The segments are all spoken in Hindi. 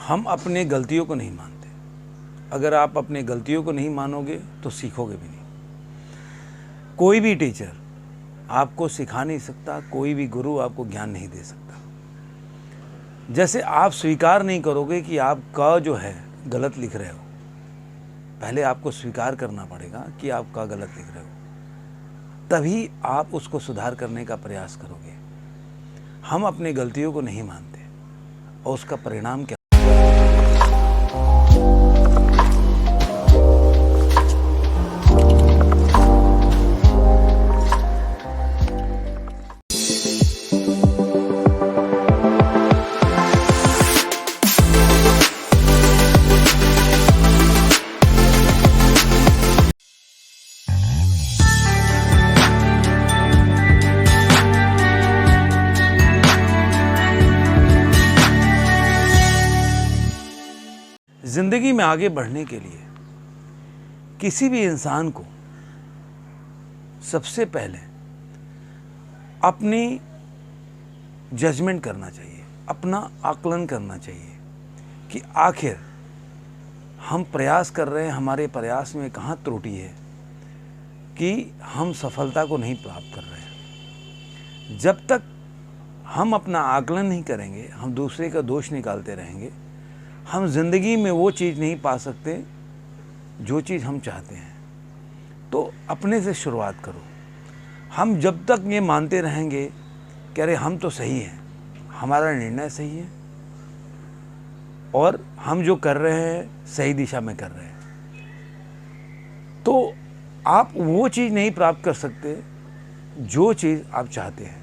हम अपने गलतियों को नहीं मानते। अगर आप अपने गलतियों को नहीं मानोगे तो सीखोगे भी नहीं। कोई भी टीचर आपको सिखा नहीं सकता, कोई भी गुरु आपको ज्ञान नहीं दे सकता। जैसे आप स्वीकार नहीं करोगे कि आप क जो है गलत लिख रहे हो, पहले आपको स्वीकार करना पड़ेगा कि आप क गलत लिख रहे हो, तभी आप उसको सुधार करने का प्रयास करोगे। हम अपनी गलतियों को नहीं मानते और उसका परिणाम क्या? जिंदगी में आगे बढ़ने के लिए किसी भी इंसान को सबसे पहले अपनी जजमेंट करना चाहिए, अपना आकलन करना चाहिए कि आखिर हम प्रयास कर रहे हैं, हमारे प्रयास में कहाँ त्रुटि है कि हम सफलता को नहीं प्राप्त कर रहे हैं। जब तक हम अपना आकलन नहीं करेंगे, हम दूसरे का दोष निकालते रहेंगे, हम जिंदगी में वो चीज़ नहीं पा सकते जो चीज़ हम चाहते हैं। तो अपने से शुरुआत करो। हम जब तक ये मानते रहेंगे कि अरे हम तो सही हैं, हमारा निर्णय सही है और हम जो कर रहे हैं सही दिशा में कर रहे हैं, तो आप वो चीज़ नहीं प्राप्त कर सकते जो चीज़ आप चाहते हैं।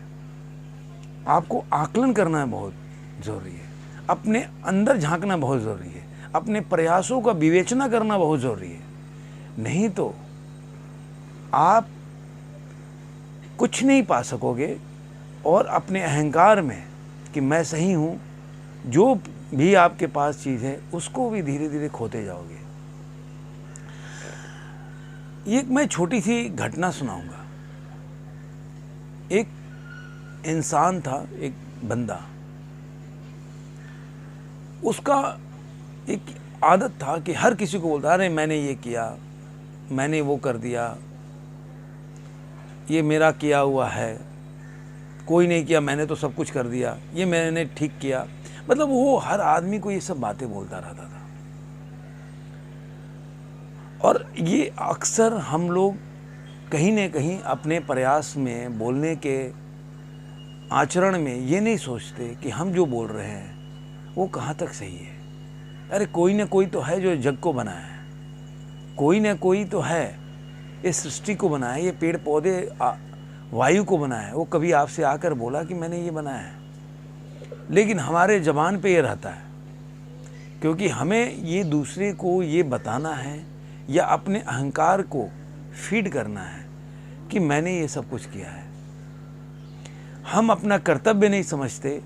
आपको आकलन करना बहुत ज़रूरी है, अपने अंदर झांकना बहुत ज़रूरी है, अपने प्रयासों का विवेचना करना बहुत ज़रूरी है। नहीं तो आप कुछ नहीं पा सकोगे और अपने अहंकार में कि मैं सही हूँ, जो भी आपके पास चीज़ है उसको भी धीरे धीरे खोते जाओगे। एक मैं छोटी सी घटना सुनाऊंगा। एक इंसान था, एक बंदा, उसका एक आदत था कि हर किसी को बोलता, अरे मैंने ये किया, मैंने वो कर दिया, ये मेरा किया हुआ है, कोई नहीं किया, मैंने तो सब कुछ कर दिया, ये मैंने ठीक किया। मतलब वो हर आदमी को ये सब बातें बोलता रहता था। और ये अक्सर हम लोग कहीं न कहीं अपने प्रयास में, बोलने के आचरण में ये नहीं सोचते कि हम जो बोल रहे हैं वो कहाँ तक सही है। अरे कोई ना कोई तो है जो जग को बनाया है, कोई ना कोई तो है इस सृष्टि को बनाया है, ये पेड़ पौधे वायु को बनाया है। वो कभी आपसे आकर बोला कि मैंने ये बनाया है, लेकिन हमारे ज़बान पे ये रहता है क्योंकि हमें ये दूसरे को ये बताना है या अपने अहंकार को फीड करना है कि मैंने ये सब कुछ किया है। हम अपना कर्तव्य नहीं समझते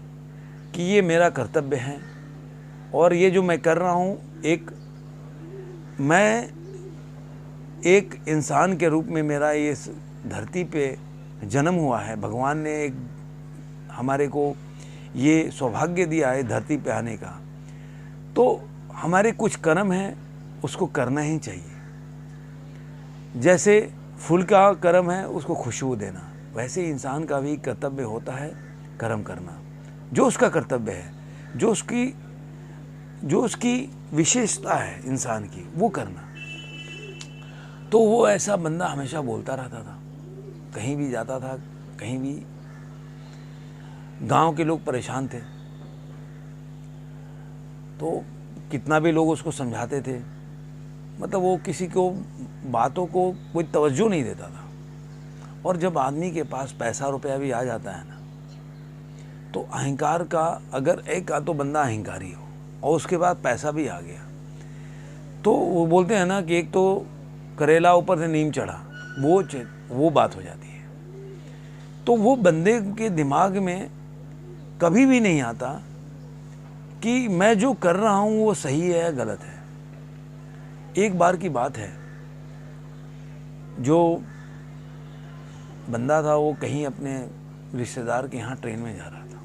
कि ये मेरा कर्तव्य है और ये जो मैं कर रहा हूँ, मैं एक इंसान के रूप में मेरा ये धरती पे जन्म हुआ है। भगवान ने एक हमारे को ये सौभाग्य दिया है धरती पे आने का, तो हमारे कुछ कर्म हैं, उसको करना ही चाहिए। जैसे फूल का कर्म है उसको खुशबू देना, वैसे इंसान का भी कर्तव्य होता है कर्म करना, जो उसका कर्तव्य है, जो उसकी विशेषता है इंसान की, वो करना। तो वो ऐसा बंदा हमेशा बोलता रहता था, कहीं भी जाता था, कहीं भी। गांव के लोग परेशान थे तो कितना भी लोग उसको समझाते थे, मतलब वो किसी को बातों को कोई तवज्जो नहीं देता था। और जब आदमी के पास पैसा रुपया भी आ जाता है ना, तो अहंकार का, अगर एक तो बंदा अहंकारी हो और उसके बाद पैसा भी आ गया, तो वो बोलते हैं ना कि एक तो करेला ऊपर से नीम चढ़ा, वो बात हो जाती है। तो वो बंदे के दिमाग में कभी भी नहीं आता कि मैं जो कर रहा हूँ वो सही है या गलत है। एक बार की बात है, जो बंदा था वो कहीं अपने रिश्तेदार के यहाँ ट्रेन में जा रहा था,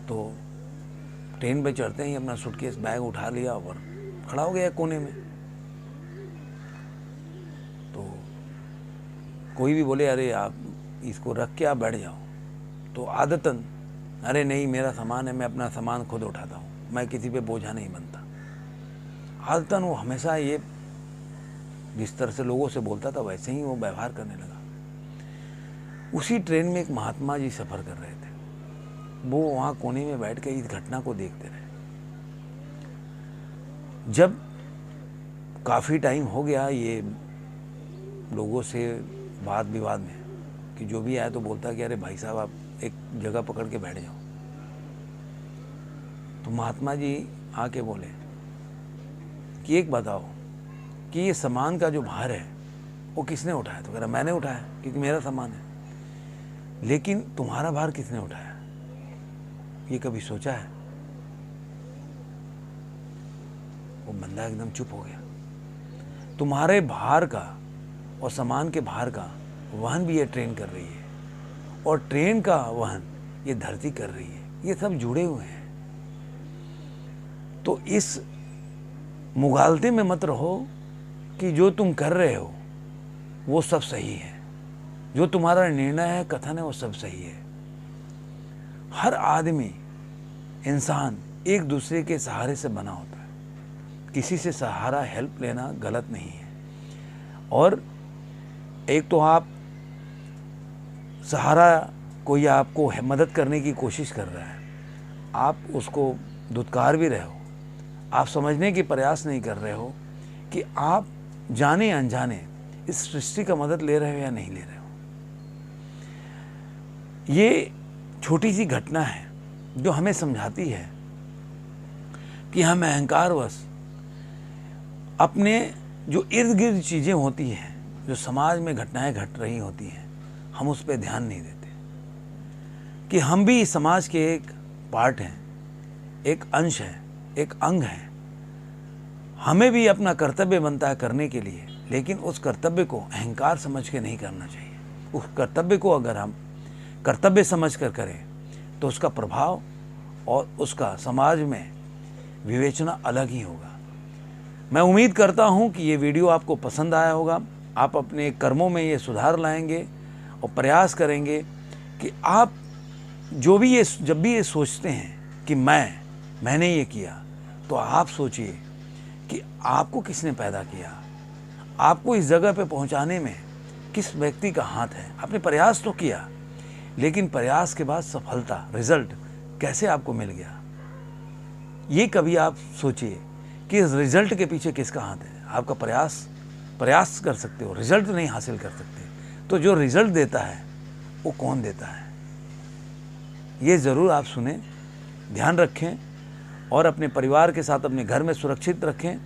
तो ट्रेन पे चढ़ते ही अपना सूटकेस बैग उठा लिया और खड़ा हो गया कोने में। तो कोई भी बोले अरे आप इसको रख के आप बैठ जाओ, तो आदतन अरे नहीं मेरा सामान है, मैं अपना सामान खुद उठाता हूँ, मैं किसी पे बोझा नहीं बनता। आदतन वो हमेशा ये जिस तरह से लोगों से बोलता था वैसे ही वो व्यवहार करने लगा। उसी ट्रेन में एक महात्मा जी सफ़र कर रहे थे। वो वहाँ कोने में बैठ के इस घटना को देखते रहे। जब काफ़ी टाइम हो गया ये लोगों से वाद विवाद में कि जो भी आया तो बोलता कि अरे भाई साहब आप एक जगह पकड़ के बैठ जाओ। तो महात्मा जी आके बोले कि एक बताओ कि ये सामान का जो भार है वो किसने उठाया? तो कह रहा मैंने उठाया क्योंकि मेरा सामान है। लेकिन तुम्हारा भार किसने उठाया? ये कभी सोचा है? वो बंदा एकदम चुप हो गया। तुम्हारे भार का और सामान के भार का वहन भी ये ट्रेन कर रही है और ट्रेन का वहन ये धरती कर रही है। ये सब जुड़े हुए हैं। तो इस मुगालते में मत रहो कि जो तुम कर रहे हो वो सब सही है, जो तुम्हारा निर्णय है, कथन है, वो सब सही है। हर आदमी, इंसान एक दूसरे के सहारे से बना होता है। किसी से सहारा हेल्प लेना गलत नहीं है। और एक तो आप सहारा कोई आपको मदद करने की कोशिश कर रहा है, आप उसको धुतकार भी रहे हो, आप समझने की प्रयास नहीं कर रहे हो कि आप जाने अनजाने इस सृष्टि का मदद ले रहे हो या नहीं ले रहे हो। ये छोटी सी घटना है जो हमें समझाती है कि हम अहंकारवश अपने जो इर्द गिर्द चीज़ें होती हैं, जो समाज में घटनाएं घट रही होती हैं, हम उस पर ध्यान नहीं देते कि हम भी इस समाज के एक पार्ट हैं, एक अंश हैं, एक अंग हैं। हमें भी अपना कर्तव्य बनता है करने के लिए, लेकिन उस कर्तव्य को अहंकार समझ के नहीं करना चाहिए। उस कर्तव्य को अगर हम कर्तव्य समझ कर करें तो उसका प्रभाव और उसका समाज में विवेचना अलग ही होगा। मैं उम्मीद करता हूं कि ये वीडियो आपको पसंद आया होगा। आप अपने कर्मों में ये सुधार लाएंगे और प्रयास करेंगे कि आप जब भी ये सोचते हैं कि मैंने ये किया, तो आप सोचिए कि आपको किसने पैदा किया, आपको इस जगह पे पहुंचाने में किस व्यक्ति का हाथ है। आपने प्रयास तो किया, लेकिन प्रयास के बाद सफलता, रिजल्ट कैसे आपको मिल गया, ये कभी आप सोचिए कि इस रिजल्ट के पीछे किसका हाथ है। आपका प्रयास कर सकते हो, रिजल्ट नहीं हासिल कर सकते, तो जो रिजल्ट देता है वो कौन देता है, ये ज़रूर आप सुने, ध्यान रखें और अपने परिवार के साथ अपने घर में सुरक्षित रखें।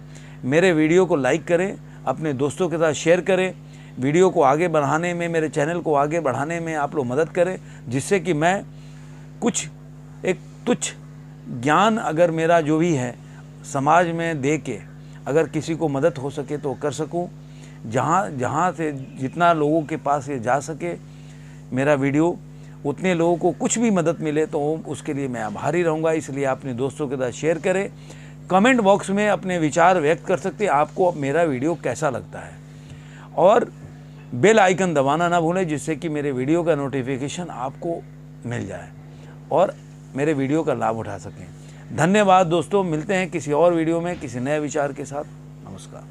मेरे वीडियो को लाइक करें, अपने दोस्तों के साथ शेयर करें, वीडियो को आगे बढ़ाने में, मेरे चैनल को आगे बढ़ाने में आप लोग मदद करें, जिससे कि मैं एक तुच्छ ज्ञान अगर मेरा जो भी है समाज में दे के अगर किसी को मदद हो सके तो कर सकूं। जहाँ से जितना लोगों के पास ये जा सके मेरा वीडियो, उतने लोगों को कुछ भी मदद मिले तो उसके लिए मैं आभारी रहूँगा। इसलिए अपने दोस्तों के साथ शेयर करें। कमेंट बॉक्स में अपने विचार व्यक्त कर सकते हैं, आपको अब मेरा वीडियो कैसा लगता है, और बेल आइकन दबाना ना भूलें, जिससे कि मेरे वीडियो का नोटिफिकेशन आपको मिल जाए और मेरे वीडियो का लाभ उठा सकें। धन्यवाद दोस्तों, मिलते हैं किसी और वीडियो में किसी नए विचार के साथ। नमस्कार।